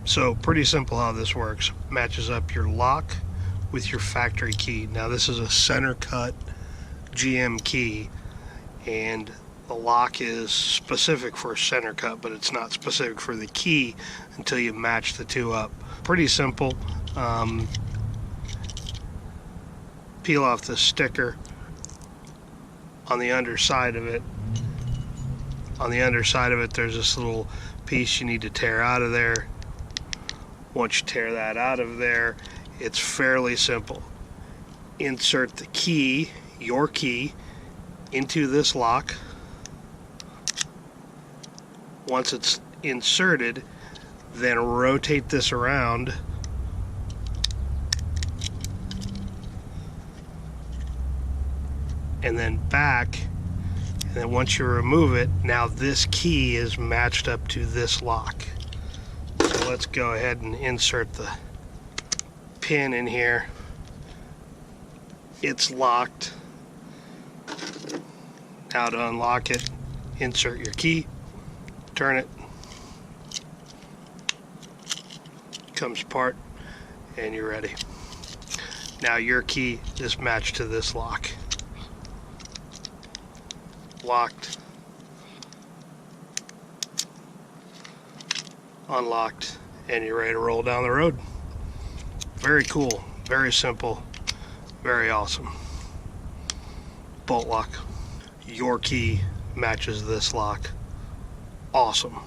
So pretty simple how this works. Matches up your lock with your factory key. Now this is a center cut GM key, and the lock is specific for center cut, but it's not specific for the key until you match the two up. Pretty simple. Peel off the sticker on the underside of it. On the underside of it, there's this little piece you need to tear out of there. Once you tear that out of there, it's fairly simple. Insert the key, your key, into this lock. Once it's inserted, then rotate this around and then back. And then once you remove it, now this key is matched up to this lock. So let's go ahead and insert the pin in here. It's locked. Now to unlock it, insert your key, turn it, comes apart, and you're ready. Now your key is matched to this lock. Locked, unlocked, and you're ready to roll down the road. Very cool, very simple, very awesome. Bolt lock. Your key matches this lock. Awesome.